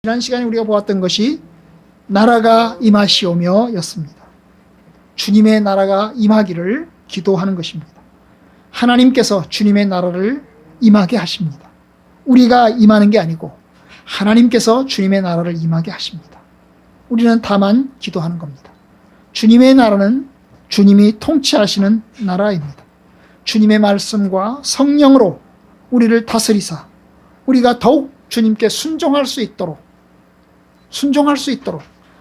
지난 시간에 우리가 보았던 것이 나라가 임하시오며 였습니다. 주님의 나라가 임하기를 기도하는 것입니다. 하나님께서 주님의 나라를 임하게 하십니다. 우리가 임하는 게 아니고 하나님께서 주님의 나라를 임하게 하십니다. 우리는 다만 기도하는 겁니다. 주님의 나라는 주님이 통치하시는 나라입니다. 주님의 말씀과 성령으로 우리를 다스리사 우리가 더욱 주님께 순종할 수 있도록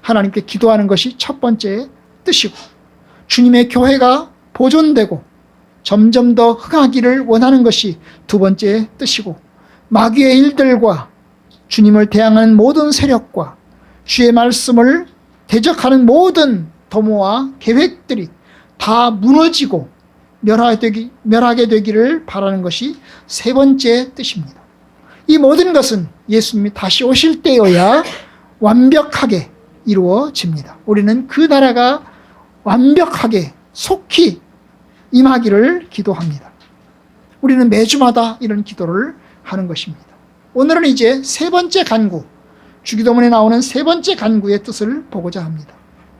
하나님께 기도하는 것이 첫 번째 뜻이고, 주님의 교회가 보존되고 점점 더 흥하기를 원하는 것이 두 번째 뜻이고, 마귀의 일들과 주님을 대항하는 모든 세력과 주의 말씀을 대적하는 모든 도모와 계획들이 다 무너지고 멸하게 되기를 바라는 것이 세 번째 뜻입니다. 이 모든 것은 예수님이 다시 오실 때여야 완벽하게 이루어집니다. 우리는 그 나라가 완벽하게 속히 임하기를 기도합니다. 우리는 매주마다 이런 기도를 하는 것입니다. 오늘은 이제 세 번째 간구, 주기도문에 나오는 세 번째 간구의 뜻을 보고자 합니다.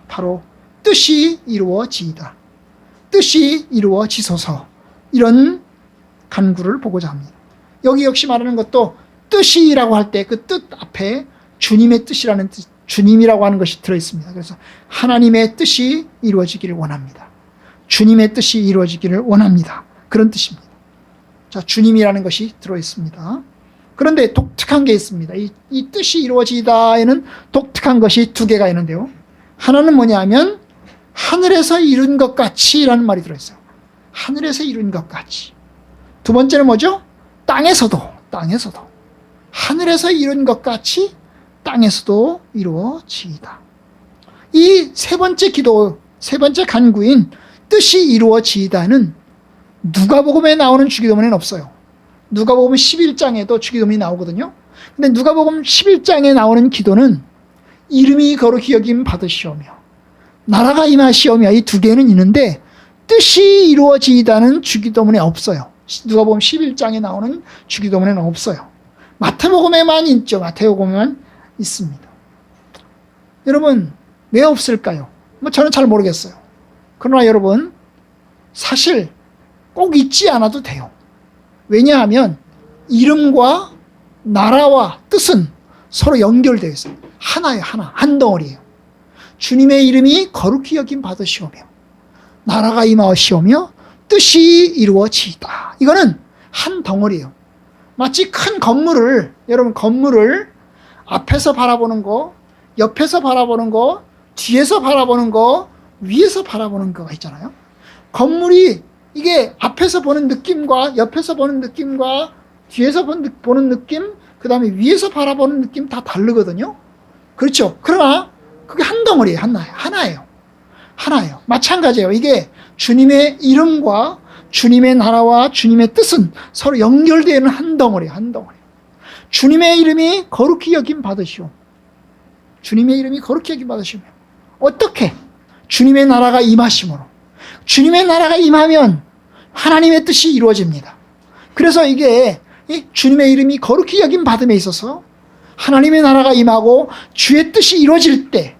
바로 뜻이 이루어지이다. 뜻이 이루어지소서. 이런 간구를 보고자 합니다. 여기 역시 말하는 것도 뜻이라고 할 때 그 뜻 앞에 주님의 뜻이라는 뜻, 주님이라고 하는 것이 들어있습니다. 그래서 하나님의 뜻이 이루어지기를 원합니다. 주님의 뜻이 이루어지기를 원합니다. 그런 뜻입니다. 자, 주님이라는 것이 들어있습니다. 그런데 독특한 게 있습니다. 이 뜻이 이루어지다에는 독특한 것이 두 개가 있는데요. 하나는 뭐냐면 하늘에서 이룬 것 같이 라는 말이 들어있어요. 하늘에서 이룬 것 같이. 두 번째는 뭐죠? 땅에서도 하늘에서 이룬 것 같이 땅에서도 이루어지이다. 이 세 번째 기도, 세 번째 간구인 뜻이 이루어지이다는 누가복음에 나오는 주기도문에는 없어요. 누가복음 11장에도 주기도문이 나오거든요. 근데 누가복음 11장에 나오는 기도는 이름이 거룩히 여김 받으시오며 나라가 임하시오며 이 두 개는 있는데 뜻이 이루어지이다는 주기도문에 없어요. 누가복음 11장에 나오는 주기도문에는 없어요. 마태복음에만 있죠. 마태복음에만 있습니다. 여러분, 왜 없을까요? 저는 잘 모르겠어요. 그러나 여러분, 사실 꼭 잊지 않아도 돼요. 왜냐하면 이름과 나라와 뜻은 서로 연결되어 있어요. 하나예요, 하나. 한 덩어리예요. 주님의 이름이 거룩히 여김 받으시오며 나라가 임하시오며 뜻이 이루어지이다. 이거는 한 덩어리예요. 마치 큰 건물을, 여러분 건물을 앞에서 바라보는 거, 옆에서 바라보는 거, 뒤에서 바라보는 거, 위에서 바라보는 거가 있잖아요. 건물이 이게 앞에서 보는 느낌과 옆에서 보는 느낌과 뒤에서 보는 느낌, 그 다음에 위에서 바라보는 느낌 다 다르거든요. 그렇죠. 그러나 그게 한 덩어리예요. 하나예요. 마찬가지예요. 이게 주님의 이름과 주님의 나라와 주님의 뜻은 서로 연결되어 있는 한 덩어리예요. 주님의 이름이 거룩히 여김 받으시오. 주님의 이름이 거룩히 여김 받으시오. 어떻게? 주님의 나라가 임하심으로. 주님의 나라가 임하면 하나님의 뜻이 이루어집니다. 그래서 이게 주님의 이름이 거룩히 여김 받음에 있어서 하나님의 나라가 임하고 주의 뜻이 이루어질 때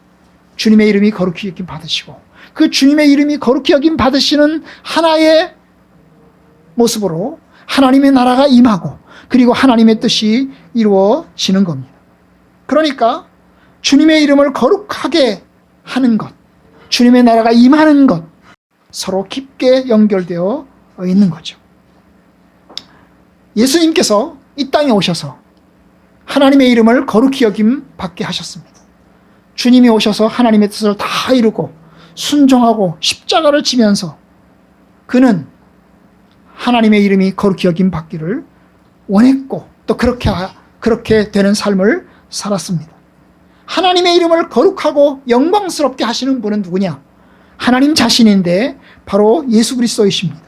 주님의 이름이 거룩히 여김 받으시고, 그 주님의 이름이 거룩히 여김 받으시는 하나의 모습으로 하나님의 나라가 임하고 그리고 하나님의 뜻이 이루어지는 겁니다. 그러니까 주님의 이름을 거룩하게 하는 것, 주님의 나라가 임하는 것, 서로 깊게 연결되어 있는 거죠. 예수님께서 이 땅에 오셔서 하나님의 이름을 거룩히 여김 받게 하셨습니다. 주님이 오셔서 하나님의 뜻을 다 이루고 순종하고 십자가를 지면서 그는 하나님의 이름이 거룩히 여김 받기를 원했고 또 그렇게 되는 삶을 살았습니다. 하나님의 이름을 거룩하고 영광스럽게 하시는 분은 누구냐? 하나님 자신인데 바로 예수 그리스도이십니다.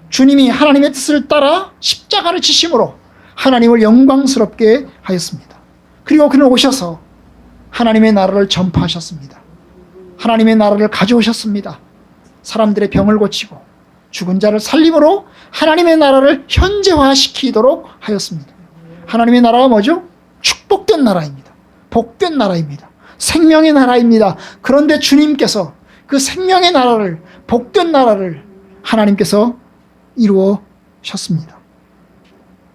주님이 하나님의 뜻을 따라 십자가를 지심으로 하나님을 영광스럽게 하였습니다. 그리고 그는 오셔서 하나님의 나라를 전파하셨습니다. 하나님의 나라를 가져오셨습니다. 사람들의 병을 고치고 죽은 자를 살림으로 하나님의 나라를 현재화시키도록 하였습니다. 하나님의 나라가 뭐죠? 축복된 나라입니다. 복된 나라입니다. 생명의 나라입니다. 그런데 주님께서 그 생명의 나라를, 복된 나라를 하나님께서 이루어셨습니다.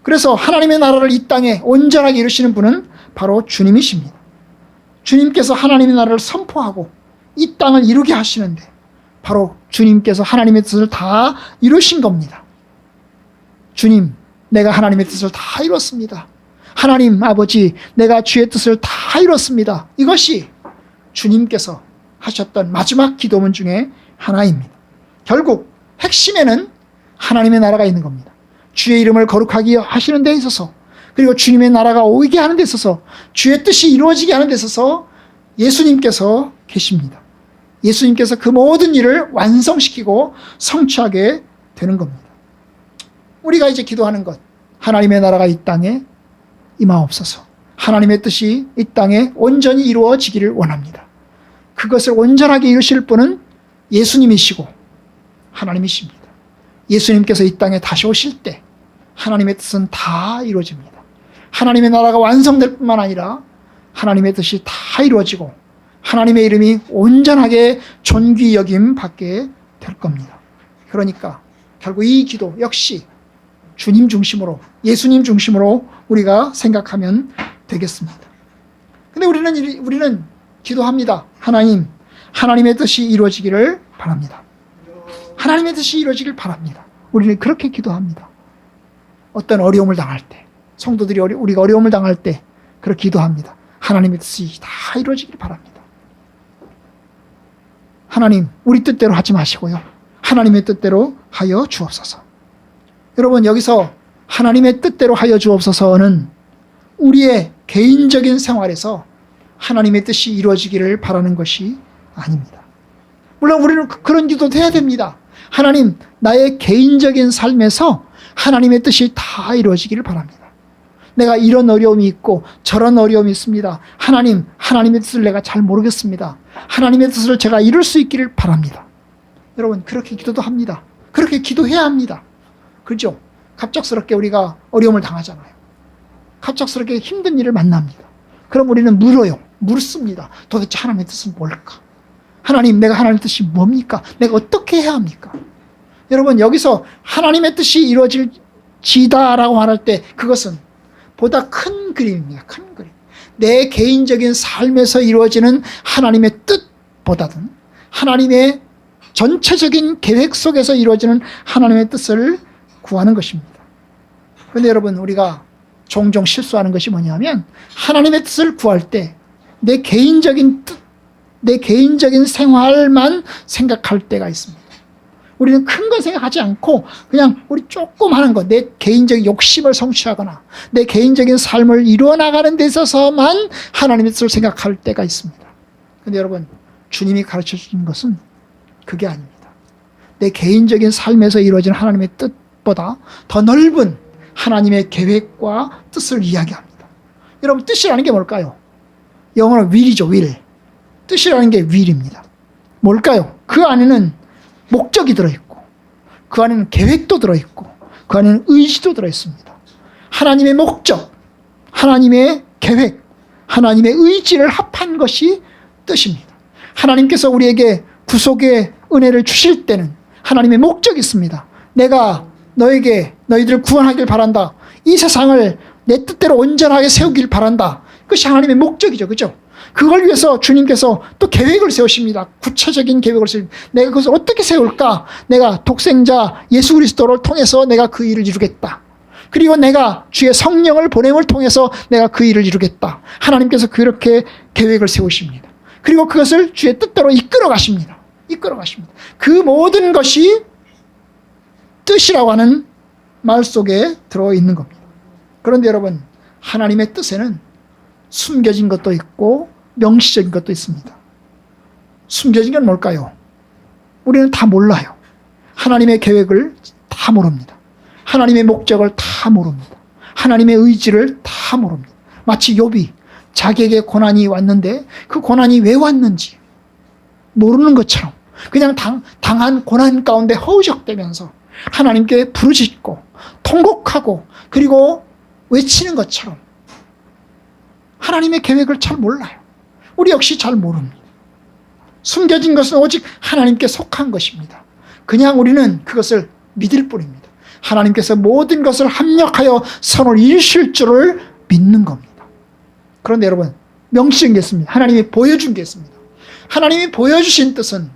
그래서 하나님의 나라를 이 땅에 온전하게 이루시는 분은 바로 주님이십니다. 주님께서 하나님의 나라를 선포하고 이 땅을 이루게 하시는데 바로 주님께서 하나님의 뜻을 다 이루신 겁니다. 주님, 내가 하나님의 뜻을 다 이뤘습니다. 하나님 아버지, 내가 주의 뜻을 다 이뤘습니다. 이것이 주님께서 하셨던 마지막 기도문 중에 하나입니다. 결국 핵심에는 하나님의 나라가 있는 겁니다. 주의 이름을 거룩하게 하시는 데 있어서, 그리고 주님의 나라가 오게 하는 데 있어서, 주의 뜻이 이루어지게 하는 데 있어서 예수님께서 계십니다. 예수님께서 그 모든 일을 완성시키고 성취하게 되는 겁니다. 우리가 이제 기도하는 것, 하나님의 나라가 이 땅에 임하옵소서. 하나님의 뜻이 이 땅에 온전히 이루어지기를 원합니다. 그것을 온전하게 이루실 분은 예수님이시고 하나님이십니다. 예수님께서 이 땅에 다시 오실 때 하나님의 뜻은 다 이루어집니다. 하나님의 나라가 완성될 뿐만 아니라 하나님의 뜻이 다 이루어지고 하나님의 이름이 온전하게 존귀 여김 받게 될 겁니다. 그러니까 결국 이 기도 역시 주님 중심으로, 예수님 중심으로 우리가 생각하면 되겠습니다. 근데 우리는 기도합니다. 하나님, 하나님의 뜻이 이루어지기를 바랍니다. 하나님의 뜻이 이루어지길 바랍니다. 우리는 그렇게 기도합니다. 어떤 어려움을 당할 때, 성도들이 우리가 어려움을 당할 때 그렇게 기도합니다. 하나님의 뜻이 다 이루어지길 바랍니다. 하나님, 우리 뜻대로 하지 마시고요. 하나님의 뜻대로 하여 주옵소서. 여러분, 여기서 하나님의 뜻대로 하여 주옵소서는 우리의 개인적인 생활에서 하나님의 뜻이 이루어지기를 바라는 것이 아닙니다. 물론 우리는 그런 기도도 해야 됩니다. 하나님, 나의 개인적인 삶에서 하나님의 뜻이 다 이루어지기를 바랍니다. 내가 이런 어려움이 있고 저런 어려움이 있습니다. 하나님, 하나님의 뜻을 내가 잘 모르겠습니다. 하나님의 뜻을 제가 이룰 수 있기를 바랍니다. 여러분, 그렇게 기도도 합니다. 그렇게 기도해야 합니다. 그죠? 갑작스럽게 우리가 어려움을 당하잖아요. 갑작스럽게 힘든 일을 만납니다. 그럼 우리는 묻습니다. 도대체 하나님의 뜻은 뭘까? 하나님, 내가 하나님의 뜻이 뭡니까? 내가 어떻게 해야 합니까? 여러분, 여기서 하나님의 뜻이 이루어질지다라고 말할 때 그것은 보다 큰 그림입니다. 큰 그림. 내 개인적인 삶에서 이루어지는 하나님의 뜻보다는 하나님의 전체적인 계획 속에서 이루어지는 하나님의 뜻을 구하는 것입니다. 그런데 여러분, 우리가 종종 실수하는 것이 뭐냐면 하나님의 뜻을 구할 때 내 개인적인 뜻, 내 개인적인 생활만 생각할 때가 있습니다. 우리는 큰 건 생각하지 않고 그냥 우리 조금 하는 것, 내 개인적인 욕심을 성취하거나 내 개인적인 삶을 이루어나가는 데 있어서만 하나님의 뜻을 생각할 때가 있습니다. 그런데 여러분, 주님이 가르쳐 주신 것은 그게 아닙니다. 내 개인적인 삶에서 이루어진 하나님의 뜻보다 더 넓은 하나님의 계획과 뜻을 이야기합니다. 여러분, 뜻이라는 게 뭘까요? 영어로 will이죠, will. 뜻이라는 게 will입니다. 뭘까요? 그 안에는 목적이 들어있고 그 안에는 계획도 들어있고 그 안에는 의지도 들어있습니다. 하나님의 목적, 하나님의 계획, 하나님의 의지를 합한 것이 뜻입니다. 하나님께서 우리에게 구속의 은혜를 주실 때는 하나님의 목적이 있습니다. 내가 너희들을 구원하길 바란다. 이 세상을 내 뜻대로 온전하게 세우길 바란다. 그것이 하나님의 목적이죠. 그죠? 그걸 위해서 주님께서 또 계획을 세우십니다. 구체적인 계획을 세우십니다. 내가 그것을 어떻게 세울까? 내가 독생자 예수 그리스도를 통해서 내가 그 일을 이루겠다. 그리고 내가 주의 성령을 보냄을 통해서 내가 그 일을 이루겠다. 하나님께서 그렇게 계획을 세우십니다. 그리고 그것을 주의 뜻대로 이끌어 가십니다. 그 모든 것이 뜻이라고 하는 말 속에 들어있는 겁니다. 그런데 여러분, 하나님의 뜻에는 숨겨진 것도 있고 명시적인 것도 있습니다. 숨겨진 건 뭘까요? 우리는 다 몰라요. 하나님의 계획을 다 모릅니다. 하나님의 목적을 다 모릅니다. 하나님의 의지를 다 모릅니다. 마치 욥이 자기에게 고난이 왔는데 그 고난이 왜 왔는지 모르는 것처럼 그냥 당한 고난 가운데 허우적대면서 하나님께 부르짖고 통곡하고 그리고 외치는 것처럼 하나님의 계획을 잘 몰라요. 우리 역시 잘 모릅니다. 숨겨진 것은 오직 하나님께 속한 것입니다. 그냥 우리는 그것을 믿을 뿐입니다. 하나님께서 모든 것을 합력하여 선을 이루실 줄을 믿는 겁니다. 그런데 여러분, 명시한 게 있습니다. 하나님이 보여준 게 있습니다. 하나님이 보여주신 뜻은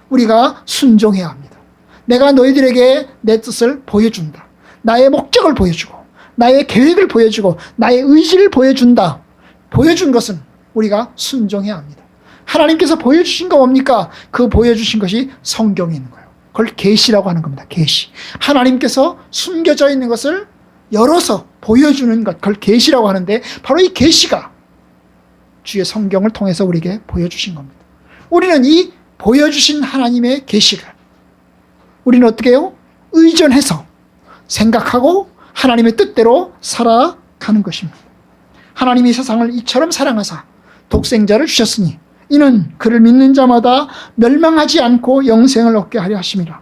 우리가 순종해야 합니다. 내가 너희들에게 내 뜻을 보여준다. 나의 목적을 보여주고 나의 계획을 보여주고 나의 의지를 보여준다. 보여준 것은 우리가 순종해야 합니다. 하나님께서 보여주신 거 뭡니까? 그 보여주신 것이 성경에 있는 거예요. 그걸 계시라고 하는 겁니다. 계시. 하나님께서 숨겨져 있는 것을 열어서 보여주는 것, 그걸 계시라고 하는데 바로 이 계시가 주의 성경을 통해서 우리에게 보여주신 겁니다. 우리는 이 보여주신 하나님의 계시를 우리는 어떻게 해요? 의존해서 생각하고 하나님의 뜻대로 살아가는 것입니다. 하나님이 세상을 이처럼 사랑하사 독생자를 주셨으니 이는 그를 믿는 자마다 멸망하지 않고 영생을 얻게 하려 하심이라.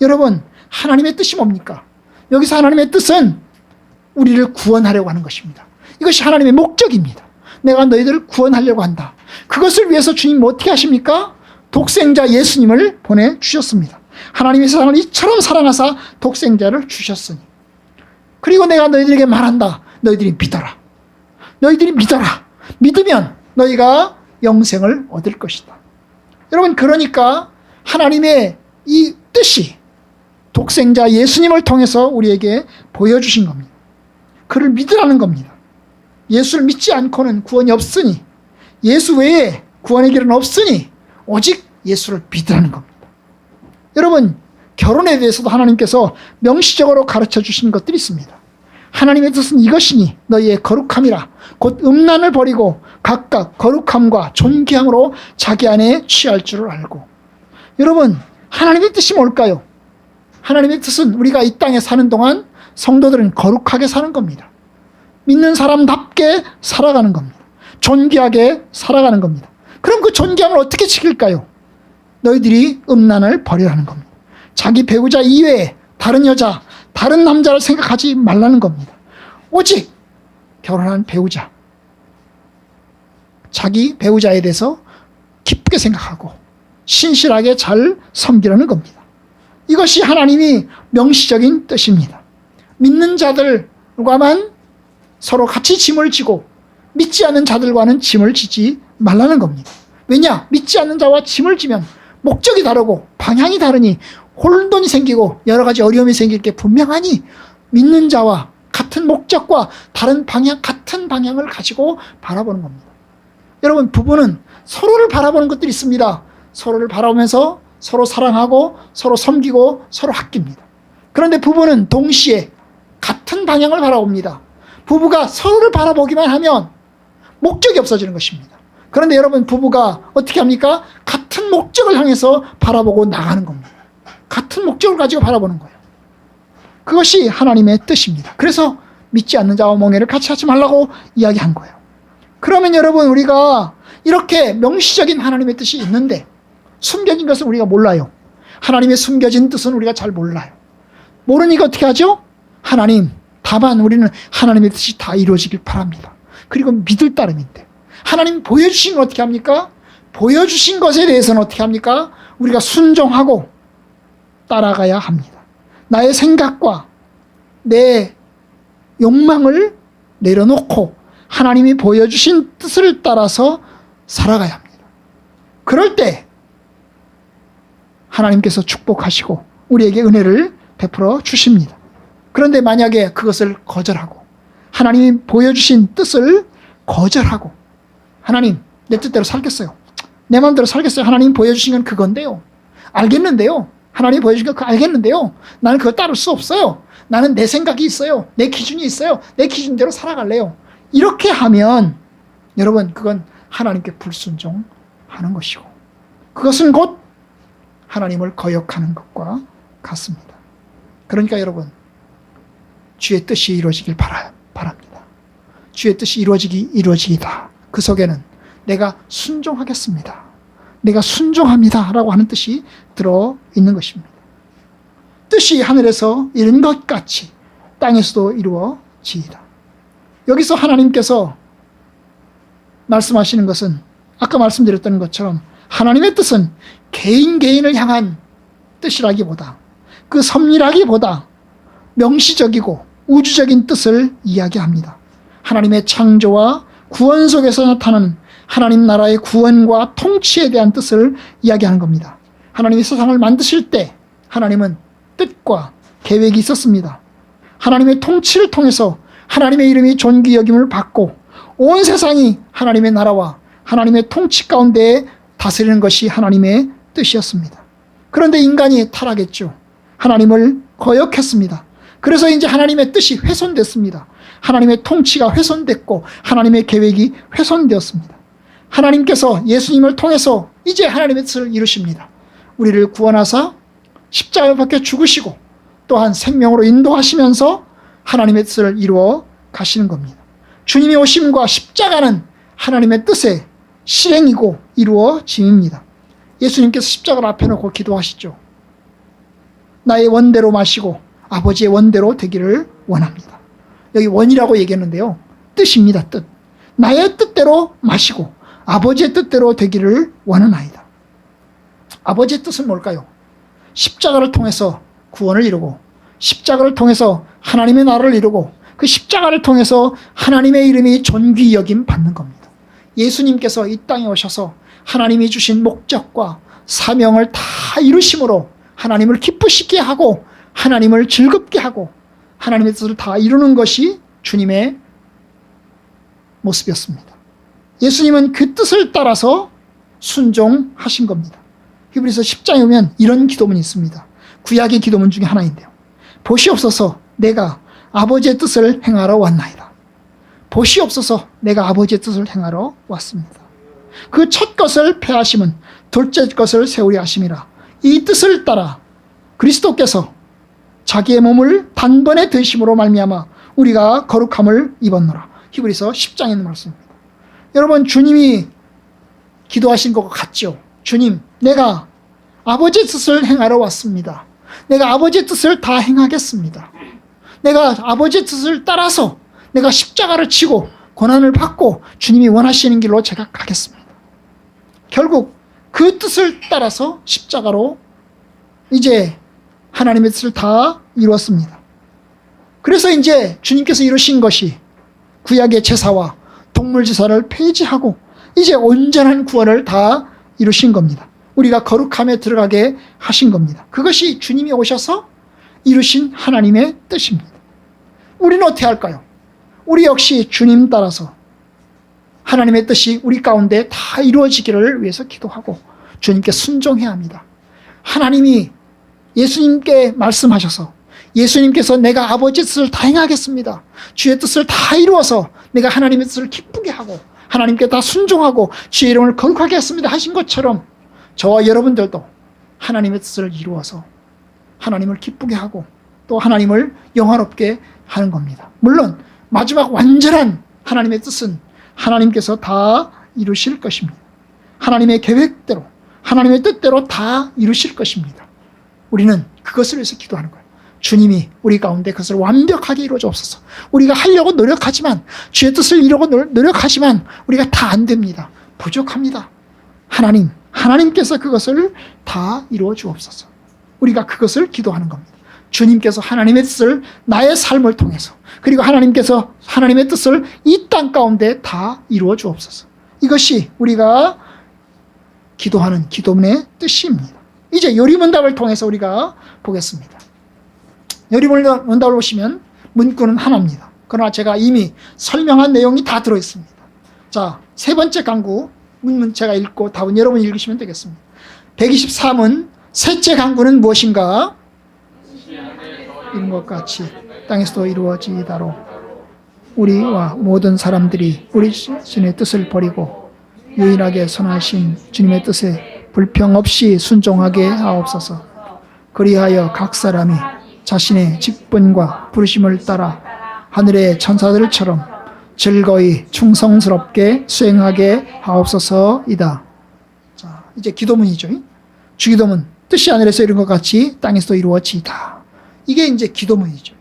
여러분, 하나님의 뜻이 뭡니까? 여기서 하나님의 뜻은 우리를 구원하려고 하는 것입니다. 이것이 하나님의 목적입니다. 내가 너희들을 구원하려고 한다. 그것을 위해서 주님 어떻게 하십니까? 독생자 예수님을 보내주셨습니다. 하나님이 세상을 이처럼 사랑하사 독생자를 주셨으니. 그리고 내가 너희들에게 말한다. 너희들이 믿어라. 너희들이 믿어라. 믿으면 너희가 영생을 얻을 것이다. 여러분, 그러니까 하나님의 이 뜻이 독생자 예수님을 통해서 우리에게 보여주신 겁니다. 그를 믿으라는 겁니다. 예수를 믿지 않고는 구원이 없으니, 예수 외에 구원의 길은 없으니 오직 예수를 믿으라는 겁니다. 여러분, 결혼에 대해서도 하나님께서 명시적으로 가르쳐 주신 것들이 있습니다. 하나님의 뜻은 이것이니 너희의 거룩함이라. 곧 음란을 버리고 각각 거룩함과 존귀함으로 자기 안에 취할 줄을 알고. 여러분, 하나님의 뜻이 뭘까요? 하나님의 뜻은 우리가 이 땅에 사는 동안 성도들은 거룩하게 사는 겁니다. 믿는 사람답게 살아가는 겁니다. 존귀하게 살아가는 겁니다. 그럼 그 존귀함을 어떻게 지킬까요? 너희들이 음란을 버리라는 겁니다. 자기 배우자 이외에 다른 여자, 다른 남자를 생각하지 말라는 겁니다. 오직 결혼한 배우자, 자기 배우자에 대해서 기쁘게 생각하고 신실하게 잘 섬기라는 겁니다. 이것이 하나님이 명시적인 뜻입니다. 믿는 자들과만 서로 같이 짐을 지고 믿지 않는 자들과는 짐을 지지 말라는 겁니다. 왜냐? 믿지 않는 자와 짐을 지면 목적이 다르고 방향이 다르니 혼돈이 생기고 여러 가지 어려움이 생길 게 분명하니 믿는 자와 같은 목적과 다른 방향, 같은 방향을 가지고 바라보는 겁니다. 여러분, 부부는 서로를 바라보는 것들이 있습니다. 서로를 바라보면서 서로 사랑하고 서로 섬기고 서로 아낍니다. 그런데 부부는 동시에 같은 방향을 바라봅니다. 부부가 서로를 바라보기만 하면 목적이 없어지는 것입니다. 그런데 여러분, 부부가 어떻게 합니까? 같은 목적을 향해서 바라보고 나가는 겁니다. 같은 목적을 가지고 바라보는 거예요. 그것이 하나님의 뜻입니다. 그래서 믿지 않는 자와 멍에를 같이 하지 말라고 이야기한 거예요. 그러면 여러분, 우리가 이렇게 명시적인 하나님의 뜻이 있는데 숨겨진 것은 우리가 몰라요. 하나님의 숨겨진 뜻은 우리가 잘 몰라요. 모르니까 어떻게 하죠? 하나님, 다만 우리는 하나님의 뜻이 다 이루어지길 바랍니다. 그리고 믿을 따름인데 하나님 보여주신 건 어떻게 합니까? 보여주신 것에 대해서는 어떻게 합니까? 우리가 순종하고 따라가야 합니다. 나의 생각과 내 욕망을 내려놓고 하나님이 보여주신 뜻을 따라서 살아가야 합니다. 그럴 때 하나님께서 축복하시고 우리에게 은혜를 베풀어 주십니다. 그런데 만약에 그것을 거절하고 하나님이 보여주신 뜻을 거절하고 하나님, 내 뜻대로 살겠어요. 내 마음대로 살겠어요. 하나님 보여주신 건 그건데요. 알겠는데요. 하나님 보여주신 건 그거 알겠는데요. 나는 그거 따를 수 없어요. 나는 내 생각이 있어요. 내 기준이 있어요. 내 기준대로 살아갈래요. 이렇게 하면 여러분, 그건 하나님께 불순종하는 것이고 그것은 곧 하나님을 거역하는 것과 같습니다. 그러니까 여러분, 주의 뜻이 이루어지길 바랍니다. 주의 뜻이 이루어지기다. 그 속에는 내가 순종하겠습니다. 내가 순종합니다. 라고 하는 뜻이 들어있는 것입니다. 뜻이 하늘에서 이룬 것 같이 땅에서도 이루어지이다. 여기서 하나님께서 말씀하시는 것은 아까 말씀드렸던 것처럼 하나님의 뜻은 개인을 향한 뜻이라기보다, 그 섭리라기보다 명시적이고 우주적인 뜻을 이야기합니다. 하나님의 창조와 구원 속에서 나타나는 하나님 나라의 구원과 통치에 대한 뜻을 이야기하는 겁니다. 하나님이 세상을 만드실 때 하나님은 뜻과 계획이 있었습니다. 하나님의 통치를 통해서 하나님의 이름이 존귀 여김을 받고 온 세상이 하나님의 나라와 하나님의 통치 가운데 다스리는 것이 하나님의 뜻이었습니다. 그런데 인간이 타락했죠. 하나님을 거역했습니다. 그래서 이제 하나님의 뜻이 훼손됐습니다. 하나님의 통치가 훼손됐고 하나님의 계획이 훼손되었습니다. 하나님께서 예수님을 통해서 이제 하나님의 뜻을 이루십니다. 우리를 구원하사 십자가에 박혀 죽으시고 또한 생명으로 인도하시면서 하나님의 뜻을 이루어 가시는 겁니다. 주님의 오심과 십자가는 하나님의 뜻의 실행이고 이루어짐입니다. 예수님께서 십자가를 앞에 놓고 기도하시죠. 나의 원대로 마시고 아버지의 원대로 되기를 원합니다. 여기 원이라고 얘기했는데요. 뜻입니다. 뜻. 나의 뜻대로 마시고 아버지의 뜻대로 되기를 원하나이다. 아버지의 뜻은 뭘까요? 십자가를 통해서 구원을 이루고 십자가를 통해서 하나님의 나라를 이루고 그 십자가를 통해서 하나님의 이름이 존귀 여김 받는 겁니다. 예수님께서 이 땅에 오셔서 하나님이 주신 목적과 사명을 다 이루심으로 하나님을 기쁘시게 하고 하나님을 즐겁게 하고 하나님의 뜻을 다 이루는 것이 주님의 모습이었습니다. 예수님은 그 뜻을 따라서 순종하신 겁니다. 히브리서 10장에 보면 이런 기도문이 있습니다. 구약의 기도문 중에 하나인데요. 보시옵소서 내가 아버지의 뜻을 행하러 왔나이다. 보시옵소서 내가 아버지의 뜻을 행하러 왔습니다. 그 첫 것을 폐하심은 둘째 것을 세우려 하심이라. 이 뜻을 따라 그리스도께서 자기의 몸을 단번에 드심으로 말미암아 우리가 거룩함을 입었노라. 히브리서 10장에 있는 말씀입니다. 여러분, 주님이 기도하신 것 같죠? 주님, 내가 아버지의 뜻을 행하러 왔습니다. 내가 아버지의 뜻을 다 행하겠습니다. 내가 아버지의 뜻을 따라서 내가 십자가를 치고 고난을 받고 주님이 원하시는 길로 제가 가겠습니다. 결국 그 뜻을 따라서 십자가로 이제 하나님의 뜻을 다 이루었습니다. 그래서 이제 주님께서 이루신 것이 구약의 제사와 동물 제사를 폐지하고 이제 온전한 구원을 다 이루신 겁니다. 우리가 거룩함에 들어가게 하신 겁니다. 그것이 주님이 오셔서 이루신 하나님의 뜻입니다. 우리는 어떻게 할까요? 우리 역시 주님 따라서 하나님의 뜻이 우리 가운데 다 이루어지기를 위해서 기도하고 주님께 순종해야 합니다. 하나님이 예수님께 말씀하셔서 예수님께서 내가 아버지의 뜻을 다 행하겠습니다. 주의 뜻을 다 이루어서 내가 하나님의 뜻을 기쁘게 하고 하나님께 다 순종하고 주의 이름을 거룩하게 했습니다 하신 것처럼 저와 여러분들도 하나님의 뜻을 이루어서 하나님을 기쁘게 하고 또 하나님을 영화롭게 하는 겁니다. 물론 마지막 완전한 하나님의 뜻은 하나님께서 다 이루실 것입니다. 하나님의 계획대로 하나님의 뜻대로 다 이루실 것입니다. 우리는 그것을 위해서 기도하는 거예요. 주님이 우리 가운데 그것을 완벽하게 이루어 주옵소서. 우리가 하려고 노력하지만 주의 뜻을 이루고 노력하지만 우리가 다 안 됩니다. 부족합니다. 하나님께서 그것을 다 이루어 주옵소서. 우리가 그것을 기도하는 겁니다. 주님께서 하나님의 뜻을 나의 삶을 통해서 그리고 하나님께서 하나님의 뜻을 이 땅 가운데 다 이루어 주옵소서. 이것이 우리가 기도하는 기도문의 뜻입니다. 이제 요리문답을 통해서 우리가 보겠습니다. 요리문답을 보시면 문구는 하나입니다. 그러나 제가 이미 설명한 내용이 다 들어있습니다. 자, 세 번째 강구 문문 제가 읽고 답은 여러분이 읽으시면 되겠습니다. 123은 셋째 강구는 무엇인가? 이런 것 같이 땅에서도 이루어지다로 우리와 모든 사람들이 우리 신의 뜻을 버리고 유일하게 선하신 주님의 뜻에 불평 없이 순종하게 하옵소서. 그리하여 각 사람이 자신의 직분과 부르심을 따라 하늘의 천사들처럼 즐거이 충성스럽게 수행하게 하옵소서이다. 자, 이제 기도문이죠. 주기도문. 뜻이 하늘에서 이룬 것 같이 땅에서도 이루어지이다. 이게 이제 기도문이죠.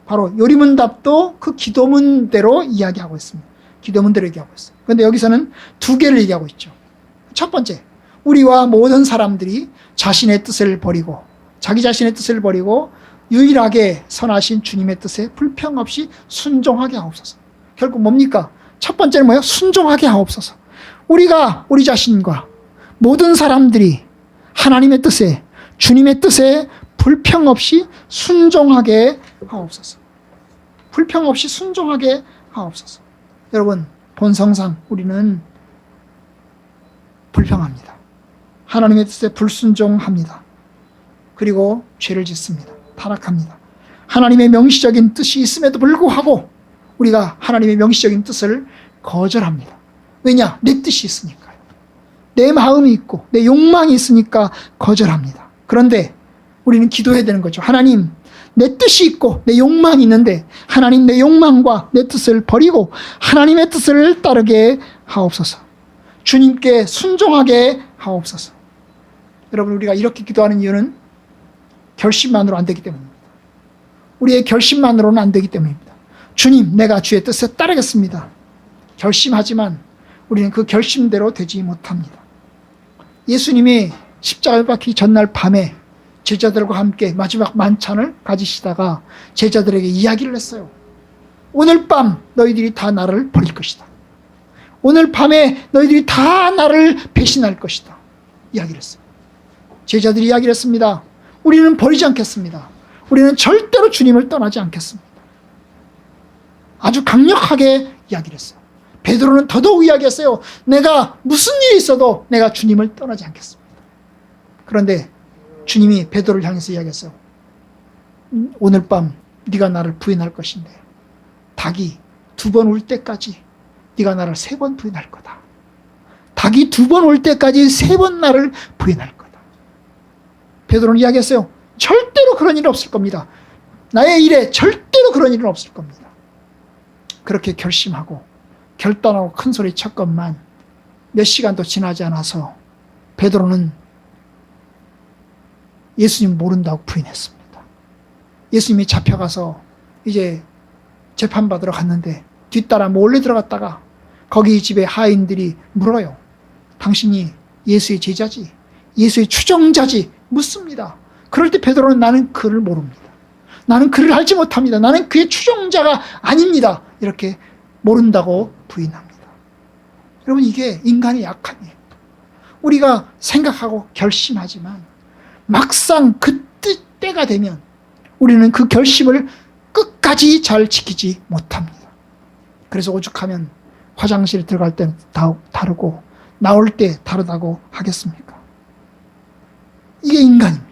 바로 요리문답도 그 기도문대로 이야기하고 있습니다. 기도문대로 얘기하고 있어요. 그런데 여기서는 두 개를 얘기하고 있죠. 첫 번째, 우리와 모든 사람들이 자신의 뜻을 버리고, 자기 자신의 뜻을 버리고 유일하게 선하신 주님의 뜻에 불평 없이 순종하게 하옵소서. 결국 뭡니까? 첫 번째는 뭐예요? 순종하게 하옵소서. 우리가 우리 자신과 모든 사람들이 하나님의 뜻에, 주님의 뜻에 불평 없이 순종하게 하옵소서. 불평 없이 순종하게 하옵소서. 여러분, 본성상 우리는 불평합니다. 하나님의 뜻에 불순종합니다. 그리고 죄를 짓습니다. 타락합니다. 하나님의 명시적인 뜻이 있음에도 불구하고 우리가 하나님의 명시적인 뜻을 거절합니다. 왜냐? 내 뜻이 있으니까요. 내 마음이 있고 내 욕망이 있으니까 거절합니다. 그런데 우리는 기도해야 되는 거죠. 하나님, 내 뜻이 있고 내 욕망이 있는데 하나님, 내 욕망과 내 뜻을 버리고 하나님의 뜻을 따르게 하옵소서. 주님께 순종하게 하옵소서. 여러분, 우리가 이렇게 기도하는 이유는 결심만으로 안 되기 때문입니다. 우리의 결심만으로는 안 되기 때문입니다. 주님, 내가 주의 뜻에 따르겠습니다. 결심하지만 우리는 그 결심대로 되지 못합니다. 예수님이 십자가를 박히기 전날 밤에 제자들과 함께 마지막 만찬을 가지시다가 제자들에게 이야기를 했어요. 오늘 밤 너희들이 다 나를 버릴 것이다. 오늘 밤에 너희들이 다 나를 배신할 것이다. 이야기를 했어요. 제자들이 이야기를 했습니다. 우리는 버리지 않겠습니다. 우리는 절대로 주님을 떠나지 않겠습니다. 아주 강력하게 이야기를 했어요. 베드로는 더더욱 이야기했어요. 내가 무슨 일이 있어도 내가 주님을 떠나지 않겠습니다. 그런데 주님이 베드로를 향해서 이야기했어요. 오늘 밤 네가 나를 부인할 것인데 닭이 2번 울 때까지 네가 나를 3번 부인할 거다. 닭이 2번 올 때까지 3번 나를 부인할 거다. 베드로는 이야기했어요. 절대로 그런 일은 없을 겁니다. 나의 일에 절대로 그런 일은 없을 겁니다. 그렇게 결심하고 결단하고 큰 소리 쳤건만 몇 시간도 지나지 않아서 베드로는 예수님 모른다고 부인했습니다. 예수님이 잡혀가서 이제 재판받으러 갔는데 뒤따라 몰래 들어갔다가 거기 집에 하인들이 물어요. 당신이 예수의 제자지? 예수의 추종자지? 묻습니다. 그럴 때 베드로는 나는 그를 모릅니다. 나는 그를 알지 못합니다. 나는 그의 추종자가 아닙니다. 이렇게 모른다고 부인합니다. 여러분, 이게 인간의 약함이에요. 우리가 생각하고 결심하지만 막상 그 때가 되면 우리는 그 결심을 끝까지 잘 지키지 못합니다. 그래서 오죽하면 화장실 들어갈 때 다르고 나올 때 다르다고 하겠습니까? 이게 인간입니다.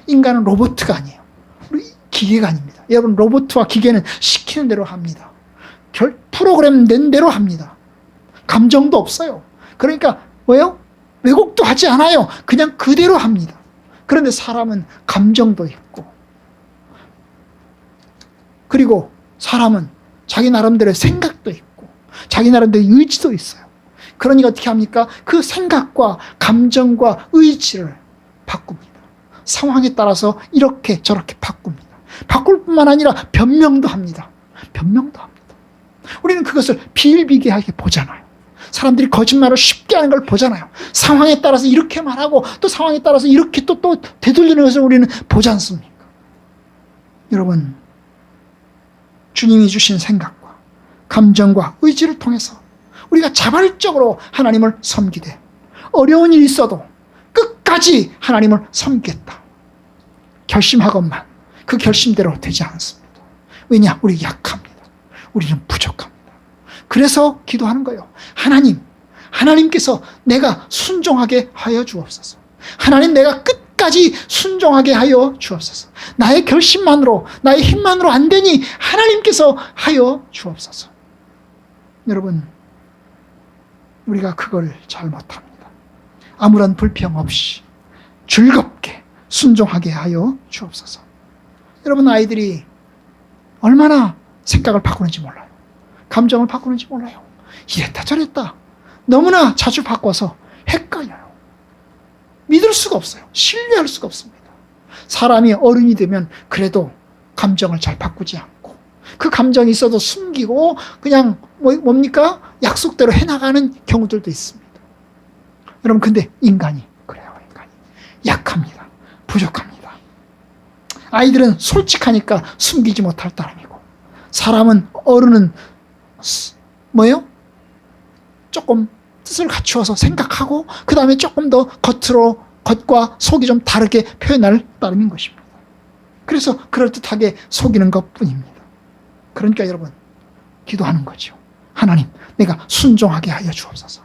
인간은 로봇가 아니에요. 기계가 아닙니다. 여러분, 로봇과 기계는 시키는 대로 합니다. 프로그램 된 대로 합니다. 감정도 없어요. 그러니까 뭐예요? 왜곡도 하지 않아요. 그냥 그대로 합니다. 그런데 사람은 감정도 있고, 그리고 사람은 자기 나름대로의 생각도 있고 자기 나름대로의 의지도 있어요. 그러니까 어떻게 합니까? 그 생각과 감정과 의지를 바꿉니다. 상황에 따라서 이렇게 저렇게 바꿉니다. 바꿀 뿐만 아니라 변명도 합니다. 변명도 합니다. 우리는 그것을 비일비재하게 보잖아요. 사람들이 거짓말을 쉽게 하는 걸 보잖아요. 상황에 따라서 이렇게 말하고 또 상황에 따라서 이렇게 또 되돌리는 것을 우리는 보지 않습니까? 여러분, 주님이 주신 생각과 감정과 의지를 통해서 우리가 자발적으로 하나님을 섬기되 어려운 일이 있어도 끝까지 하나님을 섬기겠다 결심하건만 그 결심대로 되지 않습니다. 왜냐? 우리 약합니다. 우리는 부족합니다. 그래서 기도하는 거예요. 하나님께서 내가 순종하게 하여 주옵소서. 하나님, 내가 끝까지 순종하게 하여 주옵소서. 나의 결심만으로, 나의 힘만으로 안 되니 하나님께서 하여 주옵소서. 여러분, 우리가 그걸 잘 못합니다. 아무런 불평 없이 즐겁게 순종하게 하여 주옵소서. 여러분, 아이들이 얼마나 생각을 바꾸는지 몰라요. 감정을 바꾸는지 몰라요. 이랬다 저랬다 너무나 자주 바꿔서 헷갈려요. 믿을 수가 없어요. 신뢰할 수가 없습니다. 사람이 어른이 되면 그래도 감정을 잘 바꾸지 않고 그 감정이 있어도 숨기고 그냥 뭡니까? 약속대로 해나가는 경우들도 있습니다. 여러분, 근데 인간이 그래요. 인간이 약합니다. 부족합니다. 아이들은 솔직하니까 숨기지 못할 따름이고, 사람은, 어른은 뭐예요? 조금 뜻을 갖추어서 생각하고 그 다음에 조금 더 겉과 속이 좀 다르게 표현할 따름인 것입니다. 그래서 그럴듯하게 속이는 것뿐입니다. 그러니까 여러분, 기도하는 거죠. 하나님, 내가 순종하게 하여 주옵소서.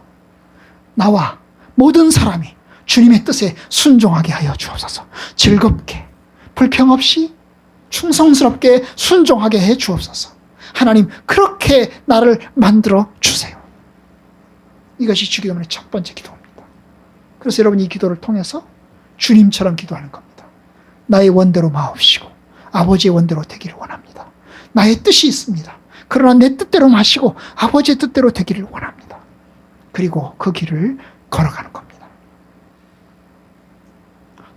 나와 모든 사람이 주님의 뜻에 순종하게 하여 주옵소서. 즐겁게, 불평 없이 충성스럽게 순종하게 해 주옵소서. 하나님, 그렇게 나를 만들어 주세요. 이것이 주기도문의 첫 번째 기도입니다. 그래서 여러분, 이 기도를 통해서 주님처럼 기도하는 겁니다. 나의 원대로 마옵시고 아버지의 원대로 되기를 원합니다. 나의 뜻이 있습니다. 그러나 내 뜻대로 마시고 아버지의 뜻대로 되기를 원합니다. 그리고 그 길을 걸어가는 겁니다.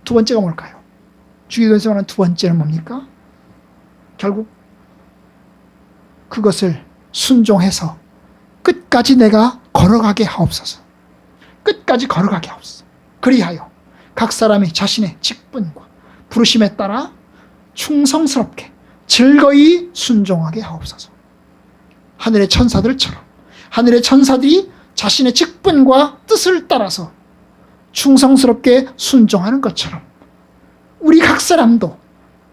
두 번째가 뭘까요? 주기도에서 말하는 두 번째는 뭡니까? 결국 그것을 순종해서 끝까지 내가 걸어가게 하옵소서. 끝까지 걸어가게 하옵소서. 그리하여 각 사람이 자신의 직분과 부르심에 따라 충성스럽게 즐거이 순종하게 하옵소서. 하늘의 천사들처럼, 하늘의 천사들이 자신의 직분과 뜻을 따라서 충성스럽게 순종하는 것처럼 우리 각 사람도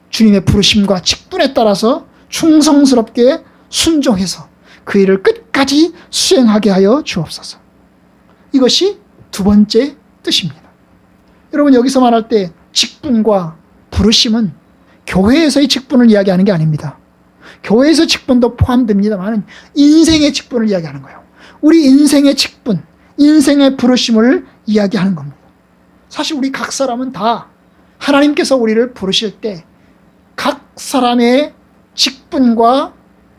주님의 부르심과 직분에 따라서 충성스럽게 순종해서 그 일을 끝까지 수행하게 하여 주옵소서. 이것이 두 번째 뜻입니다. 여러분, 여기서 말할 때 직분과 부르심은 교회에서의 직분을 이야기하는 게 아닙니다. 교회에서 직분도 포함됩니다만 인생의 직분을 이야기하는 거예요. 우리 인생의 직분, 인생의 부르심을 이야기하는 겁니다. 사실 우리 각 사람은 다 하나님께서 우리를 부르실 때 각 사람의 직분과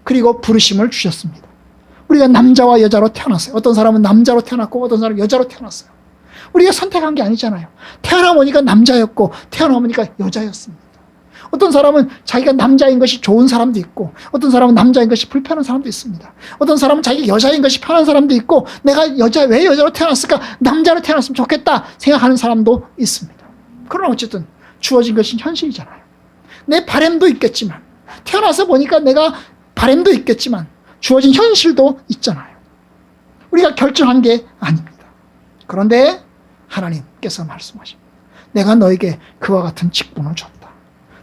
그리고 부르심을 주셨습니다. 우리가 남자와 여자로 태어났어요. 어떤 사람은 남자로 태어났고 어떤 사람은 여자로 태어났어요. 우리가 선택한 게 아니잖아요. 태어나보니까 남자였고 태어나보니까 여자였습니다. 어떤 사람은 자기가 남자인 것이 좋은 사람도 있고 어떤 사람은 남자인 것이 불편한 사람도 있습니다. 어떤 사람은 자기가 여자인 것이 편한 사람도 있고 내가 왜 여자로 태어났을까? 남자로 태어났으면 좋겠다 생각하는 사람도 있습니다. 그러나 어쨌든 주어진 것이 현실이잖아요. 내 바람도 있겠지만 태어나서 보니까 내가 바람도 있겠지만 주어진 현실도 있잖아요. 우리가 결정한 게 아닙니다. 그런데 하나님께서 말씀하십니다. 내가 너에게 그와 같은 직분을 줬다.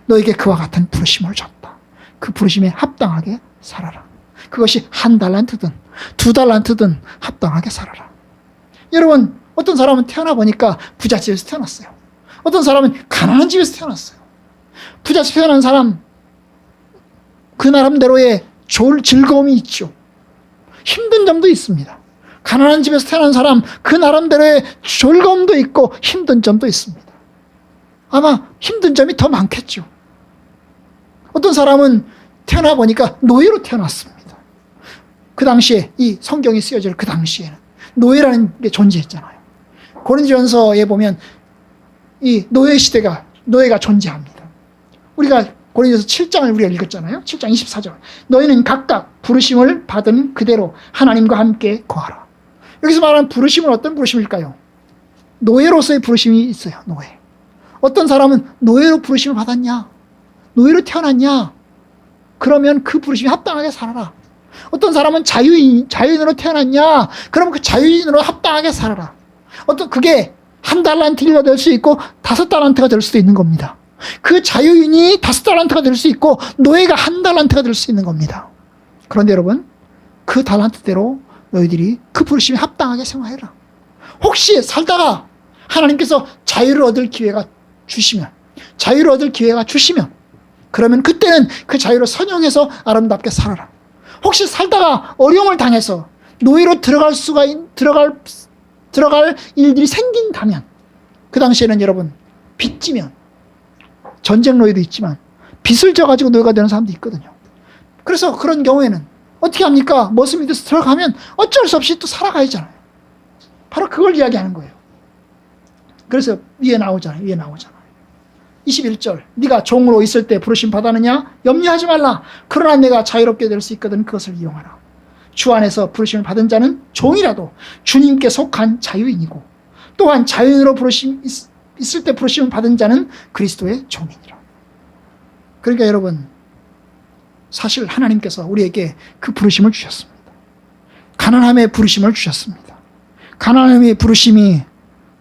너에게 그와 같은 부르심을 줬다. 그 부르심에 합당하게 살아라. 그것이 1달란트든 2달란트든 합당하게 살아라. 여러분, 어떤 사람은 태어나 보니까 부잣집에서 태어났어요. 어떤 사람은 가난한 집에서 태어났어요. 부잣집에서 태어난 사람 그 나름대로의 즐거움이 있죠. 힘든 점도 있습니다. 가난한 집에서 태어난 사람 그 나름대로의 즐거움도 있고 힘든 점도 있습니다. 아마 힘든 점이 더 많겠죠. 어떤 사람은 태어나 보니까 노예로 태어났습니다. 그 당시에 이 성경이 쓰여질 그 당시에는 노예라는 게 존재했잖아요. 고린도전서에 보면 이 노예가 존재합니다. 우리가 고린도서 7장을 우리가 읽었잖아요. 7장 24절. 너희는 각각 부르심을 받은 그대로 하나님과 함께 거하라. 여기서 말하는 부르심은 어떤 부르심일까요? 노예로서의 부르심이 있어요. 노예. 어떤 사람은 노예로 부르심을 받았냐? 노예로 태어났냐? 그러면 그 부르심에 합당하게 살아라. 어떤 사람은 자유인으로 태어났냐? 그러면 그 자유인으로 합당하게 살아라. 그게 1달란트가 될 수 있고 5달란트가 될 수도 있는 겁니다. 그 자유인이 5달란트가 될 수 있고 노예가 1달란트가 될 수 있는 겁니다. 그런데 여러분, 그 달란트대로 너희들이 그 부르심에 합당하게 생활해라. 혹시 살다가 하나님께서 자유를 얻을 기회가 주시면 그러면 그때는 그 자유로 선용해서 아름답게 살아라. 혹시 살다가 어려움을 당해서 노예로 들어갈 일들이 생긴다면 그 당시에는 여러분 빚지면 전쟁 노예도 있지만 빚을 져가지고 노예가 되는 사람도 있거든요. 그래서 그런 경우에는 어떻게 합니까? 머슴 밑에서 들어가면 어쩔 수 없이 또 살아가야잖아요. 바로 그걸 이야기하는 거예요. 그래서 위에 나오잖아요. 21절 네가 종으로 있을 때 부르심 받았느냐? 염려하지 말라. 그러나 내가 자유롭게 될 수 있거든 그것을 이용하라. 주 안에서 부르심을 받은 자는 종이라도 주님께 속한 자유인이고 또한 자유인으로 있을 때 부르심을 받은 자는 그리스도의 종이니라. 그러니까 여러분, 사실 하나님께서 우리에게 그 부르심을 주셨습니다. 가난함의 부르심을 주셨습니다. 가난함의 부르심이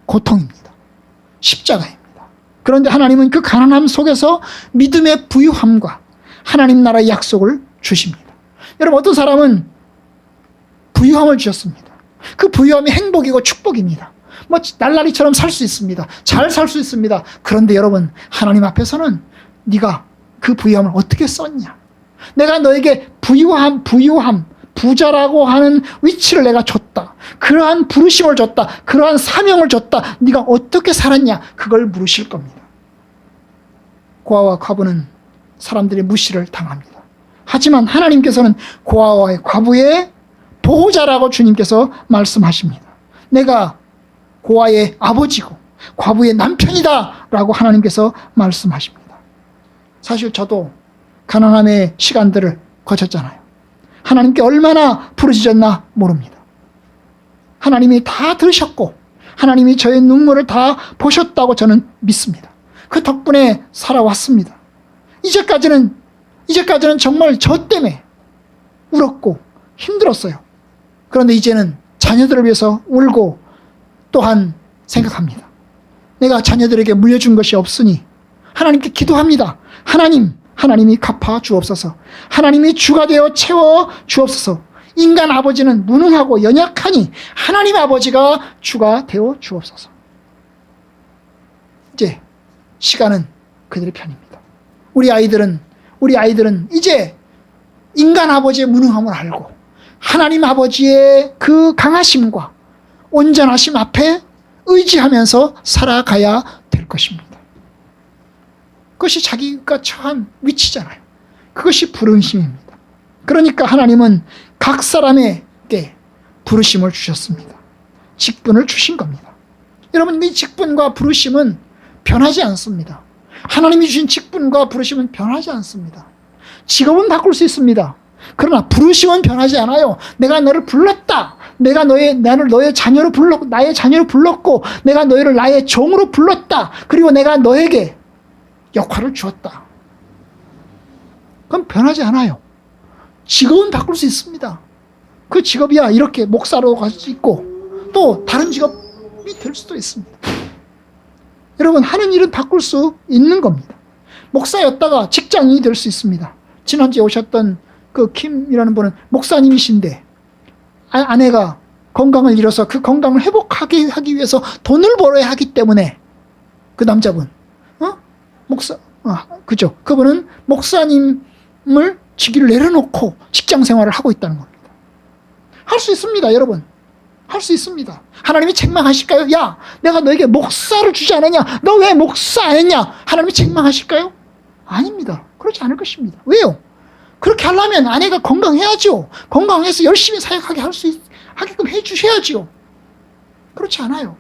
고통입니다. 십자가입니다. 그런데 하나님은 그 가난함 속에서 믿음의 부유함과 하나님 나라의 약속을 주십니다. 여러분, 어떤 사람은 부유함을 주셨습니다. 그 부유함이 행복이고 축복입니다. 뭐 날라리처럼 살 수 있습니다. 잘 살 수 있습니다. 그런데 여러분, 하나님 앞에서는 네가 그 부유함을 어떻게 썼냐? 내가 너에게 부유함, 부자라고 하는 위치를 내가 줬다. 그러한 부르심을 줬다. 그러한 사명을 줬다. 네가 어떻게 살았냐? 그걸 물으실 겁니다. 고아와 과부는 사람들의 무시를 당합니다. 하지만 하나님께서는 고아와 과부의 보호자라고 주님께서 말씀하십니다. 내가 고아의 아버지고 과부의 남편이다 라고 하나님께서 말씀하십니다. 사실 저도 가난함의 시간들을 거쳤잖아요. 하나님께 얼마나 부르짖었나 모릅니다. 하나님이 다 들으셨고 하나님이 저의 눈물을 다 보셨다고 저는 믿습니다. 그 덕분에 살아왔습니다. 이제까지는 정말 저 때문에 울었고 힘들었어요. 그런데 이제는 자녀들을 위해서 울고 또한 생각합니다. 내가 자녀들에게 물려준 것이 없으니 하나님께 기도합니다. 하나님이 갚아 주옵소서. 하나님이 주가 되어 채워 주옵소서. 인간 아버지는 무능하고 연약하니 하나님 아버지가 주가 되어 주옵소서. 이제 시간은 그들의 편입니다. 우리 아이들은 이제 인간 아버지의 무능함을 알고 하나님 아버지의 그 강하심과 온전하심 앞에 의지하면서 살아가야 될 것입니다. 그것이 자기가 처한 위치잖아요. 그것이 부르심입니다. 그러니까 하나님은 각 사람에게 부르심을 주셨습니다. 직분을 주신 겁니다. 여러분, 이 직분과 부르심은 변하지 않습니다. 하나님이 주신 직분과 부르심은 변하지 않습니다. 직업은 바꿀 수 있습니다. 그러나 부르심은 변하지 않아요. 내가 너를 불렀다. 나를 너의 자녀로 불렀고, 나의 자녀로 불렀고, 내가 너희를 나의 종으로 불렀다. 그리고 내가 너에게 역할을 주었다. 그럼 변하지 않아요. 직업은 바꿀 수 있습니다. 그 직업이야 이렇게 목사로 갈 수 있고 또 다른 직업이 될 수도 있습니다. 여러분, 하는 일은 바꿀 수 있는 겁니다. 목사였다가 직장인이 될 수 있습니다. 지난주에 오셨던 그 킴이라는 분은 목사님이신데 아내가 건강을 잃어서 그 건강을 회복하게 하기 위해서 돈을 벌어야 하기 때문에 그 남자분 그죠? 그분은 목사님을 직위를 내려놓고 직장 생활을 하고 있다는 겁니다. 할 수 있습니다, 여러분. 할 수 있습니다. 하나님이 책망하실까요? 야, 내가 너에게 목사를 주지 않았냐? 너 왜 목사 안 했냐? 하나님이 책망하실까요? 아닙니다. 그렇지 않을 것입니다. 왜요? 그렇게 하려면 아내가 건강해야죠. 건강해서 열심히 사역하게 하게끔 해주셔야죠. 그렇지 않아요.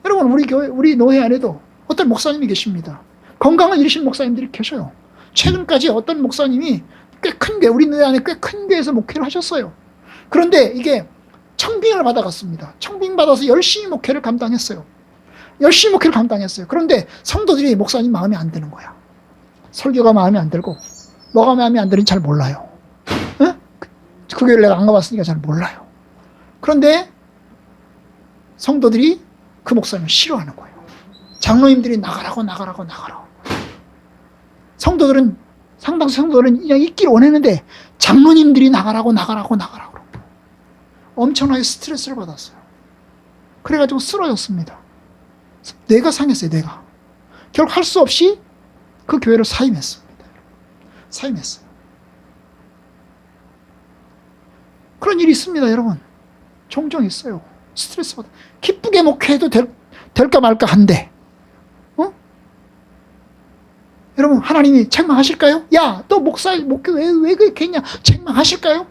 여러분, 우리 노회 안에도 어떤 목사님이 계십니다. 건강을 잃으신 목사님들이 계셔요. 최근까지 어떤 목사님이 꽤 큰 교회, 우리 노회 안에 꽤 큰 교회에서 목회를 하셨어요. 그런데 이게 청빙을 받아갔습니다. 청빙받아서 열심히 목회를 감당했어요. 그런데 성도들이 목사님 마음에 안 드는 거야. 설교가 마음에 안 들고 뭐가 마음에 안 드는지 잘 몰라요. 그 교회를 내가 안 가봤으니까 잘 몰라요. 그런데 성도들이 그 목사님을 싫어하는 거예요. 장로님들이 나가라고. 상당수 성도들은 그냥 있기를 원했는데 장로님들이 나가라고. 엄청나게 스트레스를 받았어요. 그래가지고 쓰러졌습니다. 뇌가 상했어요, 뇌가. 결국 할 수 없이 그 교회를 사임했습니다. 그런 일이 있습니다, 여러분. 종종 있어요. 스트레스 받아. 기쁘게 목회해도 될까 말까 한데, 여러분, 하나님이 책망하실까요? 야, 너 목회 왜 그렇게 했냐? 책망하실까요?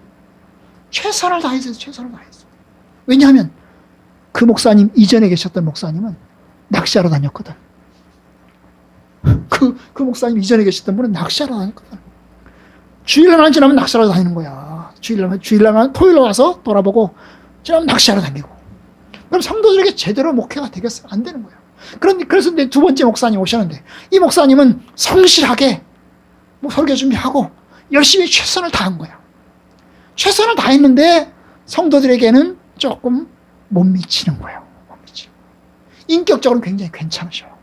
최선을 다했어요. 왜냐하면 그 목사님, 이전에 계셨던 목사님은 낚시하러 다녔거든. 그 목사님 이전에 계셨던 분은 낚시하러 다녔거든. 주일날만 지나면 낚시하러 다니는 거야. 주일날만 토요일에 와서 돌아보고 지나면 낚시하러 다니고. 그럼 성도들에게 제대로 목회가 되겠어요? 안 되는 거예요. 그래서 두 번째 목사님 오셨는데, 이 목사님은 성실하게 뭐 설교 준비하고 열심히 최선을 다한 거야. 최선을 다했는데 성도들에게는 조금 못 미치는 거예요. 못 미치고. 인격적으로 굉장히 괜찮으셔요.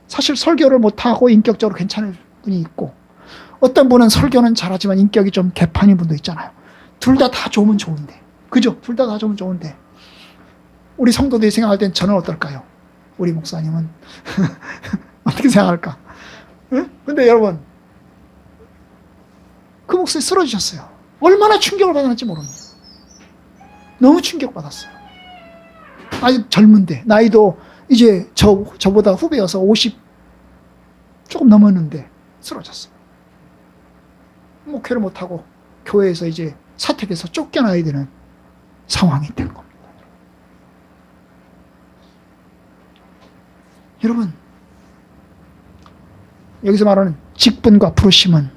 사실 설교를 못하고 인격적으로 괜찮은 분이 있고, 어떤 분은 설교는 잘하지만 인격이 좀 개판인 분도 있잖아요. 둘 다 좋으면 좋은데, 그죠? 둘 다 좋으면 좋은데, 우리 성도들이 생각할 땐 저는 어떨까요? 우리 목사님은 어떻게 생각할까? 응? 근데 여러분, 그 목사님 쓰러지셨어요. 얼마나 충격을 받았는지 모릅니다. 너무 충격받았어요. 아직 젊은데, 나이도 이제 저보다 후배여서 50 조금 넘었는데 쓰러졌어요. 목회를 못하고 교회에서 이제 사택에서 쫓겨나야 되는 상황이 된 겁니다. 여러분, 여기서 말하는 직분과 부르심은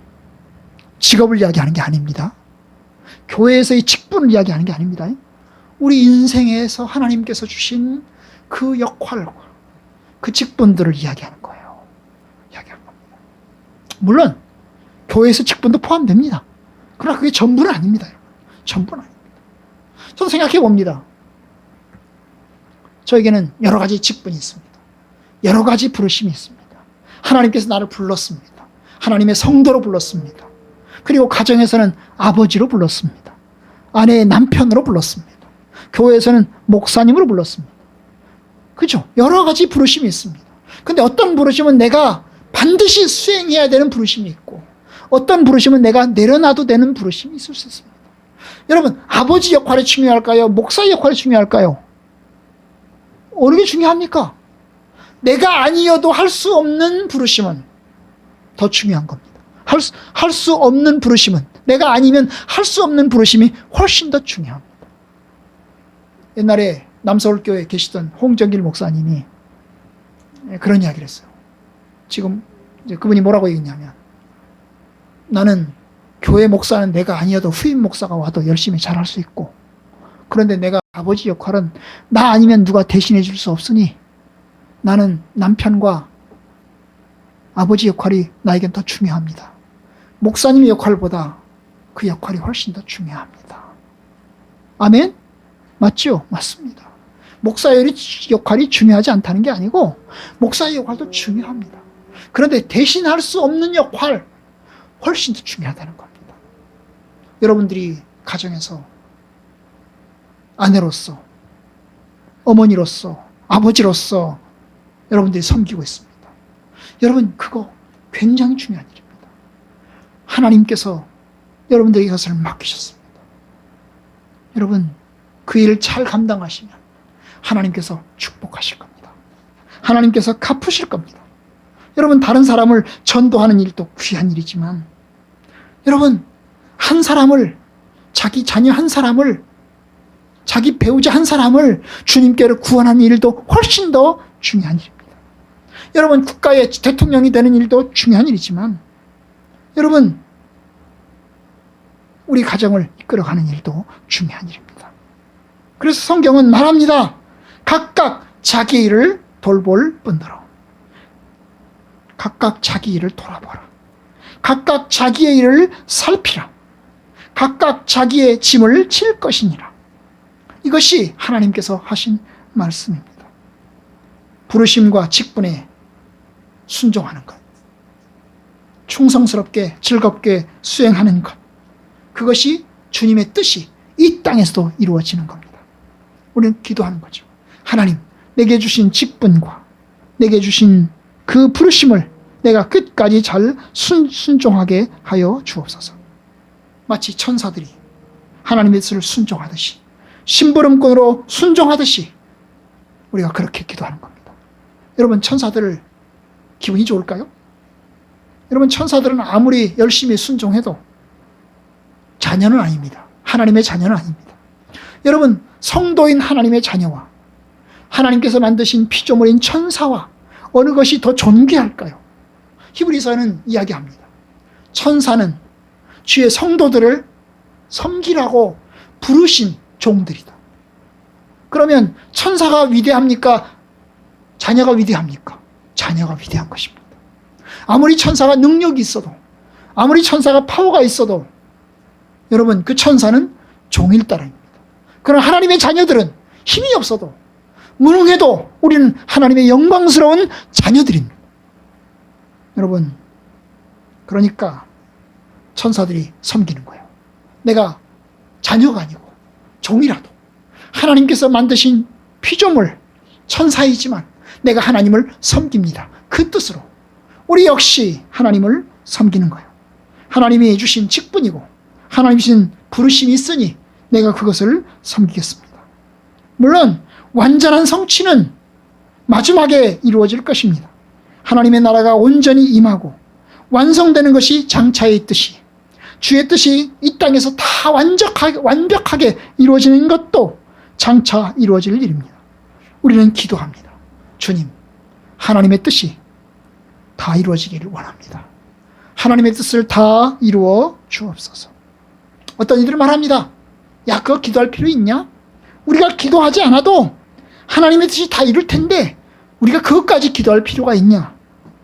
직업을 이야기하는 게 아닙니다. 교회에서의 직분을 이야기하는 게 아닙니다. 우리 인생에서 하나님께서 주신 그 역할과 그 직분들을 이야기하는 거예요. 이야기하는 겁니다. 물론 교회에서 직분도 포함됩니다. 그러나 그게 전부는 아닙니다. 전부는 아닙니다. 저도 생각해 봅니다. 저에게는 여러 가지 직분이 있습니다. 여러 가지 부르심이 있습니다. 하나님께서 나를 불렀습니다. 하나님의 성도로 불렀습니다. 그리고 가정에서는 아버지로 불렀습니다. 아내의 남편으로 불렀습니다. 교회에서는 목사님으로 불렀습니다. 그죠? 여러 가지 부르심이 있습니다. 근데 어떤 부르심은 내가 반드시 수행해야 되는 부르심이 있고, 어떤 부르심은 내가 내려놔도 되는 부르심이 있을 수 있습니다. 여러분, 아버지 역할이 중요할까요? 목사 역할이 중요할까요? 어느 게 중요합니까? 내가 아니어도 할 수 없는 부르심은 더 중요한 겁니다. 할 수 없는 부르심은, 내가 아니면 할 수 없는 부르심이 훨씬 더 중요합니다. 옛날에 남서울교회에 계시던 홍정길 목사님이 그런 이야기를 했어요. 지금 이제 그분이 뭐라고 얘기했냐면, 나는 교회 목사는 내가 아니어도 후임 목사가 와도 열심히 잘할 수 있고, 그런데 내가 아버지 역할은 나 아니면 누가 대신해 줄 수 없으니 나는 남편과 아버지 역할이 나에겐 더 중요합니다. 목사님의 역할보다 그 역할이 훨씬 더 중요합니다. 아멘? 맞죠? 맞습니다. 목사의 역할이 중요하지 않다는 게 아니고 목사의 역할도 중요합니다. 그런데 대신할 수 없는 역할, 훨씬 더 중요하다는 겁니다. 여러분들이 가정에서 아내로서, 어머니로서, 아버지로서 여러분들이 섬기고 있습니다. 여러분, 그거 굉장히 중요한 일입니다. 하나님께서 여러분들에게 이것을 맡기셨습니다. 여러분, 그 일을 잘 감당하시면 하나님께서 축복하실 겁니다. 하나님께서 갚으실 겁니다. 여러분, 다른 사람을 전도하는 일도 귀한 일이지만, 여러분, 한 사람을, 자기 자녀 한 사람을, 자기 배우자 한 사람을 주님께로 구원하는 일도 훨씬 더 중요한 일입니다. 여러분, 국가의 대통령이 되는 일도 중요한 일이지만, 여러분, 우리 가정을 이끌어가는 일도 중요한 일입니다. 그래서 성경은 말합니다. 각각 자기 일을 돌볼 뿐더러. 각각 자기 일을 돌아보라. 각각 자기의 일을 살피라. 각각 자기의 짐을 질 것이니라. 이것이 하나님께서 하신 말씀입니다. 부르심과 직분에 순종하는 것, 충성스럽게 즐겁게 수행하는 것, 그것이 주님의 뜻이 이 땅에서도 이루어지는 겁니다. 우리는 기도하는 거죠. 하나님, 내게 주신 직분과 내게 주신 그 부르심을 내가 끝까지 잘 순종하게 하여 주옵소서. 마치 천사들이 하나님의 뜻을 순종하듯이, 심부름꾼으로 순종하듯이 우리가 그렇게 기도하는 겁니다. 여러분, 천사들 기분이 좋을까요? 여러분, 천사들은 아무리 열심히 순종해도 자녀는 아닙니다. 하나님의 자녀는 아닙니다. 여러분, 성도인 하나님의 자녀와 하나님께서 만드신 피조물인 천사와 어느 것이 더 존귀할까요? 히브리서는 이야기합니다. 천사는 주의 성도들을 섬기라고 부르신 종들이다. 그러면 천사가 위대합니까? 자녀가 위대합니까? 자녀가 위대한 것입니다. 아무리 천사가 능력이 있어도, 아무리 천사가 파워가 있어도 여러분, 그 천사는 종일 따름입니다. 그러나 하나님의 자녀들은 힘이 없어도, 무능해도 우리는 하나님의 영광스러운 자녀들입니다. 여러분, 그러니까 천사들이 섬기는 거예요. 내가 자녀가 아니고 종이라도 하나님께서 만드신 피조물, 천사이지만 내가 하나님을 섬깁니다. 그 뜻으로 우리 역시 하나님을 섬기는 거예요. 하나님이 주신 직분이고 하나님이 주신 부르심이 있으니 내가 그것을 섬기겠습니다. 물론 완전한 성취는 마지막에 이루어질 것입니다. 하나님의 나라가 온전히 임하고 완성되는 것이 장차의 뜻이, 주의 뜻이 이 땅에서 다 완벽하게 이루어지는 것도 장차 이루어질 일입니다. 우리는 기도합니다. 주님, 하나님의 뜻이 다 이루어지기를 원합니다. 하나님의 뜻을 다 이루어 주옵소서. 어떤 이들은 말합니다. 야, 그거 기도할 필요 있냐? 우리가 기도하지 않아도 하나님의 뜻이 다 이룰 텐데 우리가 그것까지 기도할 필요가 있냐?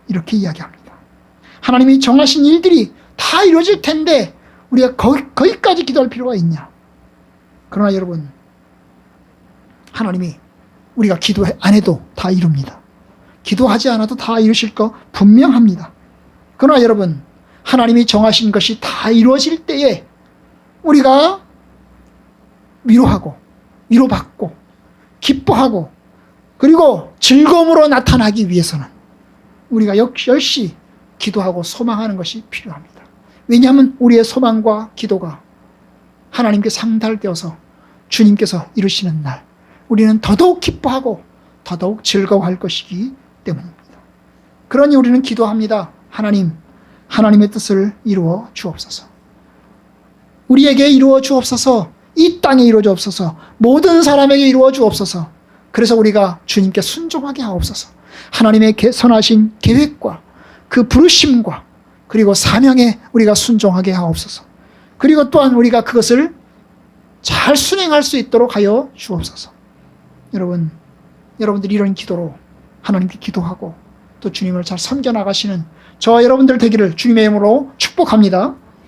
이렇게 이야기합니다. 하나님이 정하신 일들이 다 이루어질 텐데 우리가 거기까지 기도할 필요가 있냐? 그러나 여러분, 하나님이 우리가 기도 안 해도 다 이룹니다. 기도하지 않아도 다 이루실 거 분명합니다. 그러나 여러분, 하나님이 정하신 것이 다 이루어질 때에 우리가 위로하고 위로받고 기뻐하고 그리고 즐거움으로 나타나기 위해서는 우리가 역시 기도하고 소망하는 것이 필요합니다. 왜냐하면 우리의 소망과 기도가 하나님께 상달되어서 주님께서 이루시는 날 우리는 더더욱 기뻐하고 더더욱 즐거워할 것이기 때문입니다. 그러니 우리는 기도합니다. 하나님, 하나님의 뜻을 이루어 주옵소서. 우리에게 이루어 주옵소서. 이 땅에 이루어 주옵소서. 모든 사람에게 이루어 주옵소서. 그래서 우리가 주님께 순종하게 하옵소서. 하나님의 선하신 계획과 그 부르심과 그리고 사명에 우리가 순종하게 하옵소서. 그리고 또한 우리가 그것을 잘 순행할 수 있도록 하여 주옵소서. 여러분들이 이런 기도로 하나님께 기도하고 또 주님을 잘 섬겨 나가시는 저와 여러분들 되기를 주님의 이름으로 축복합니다.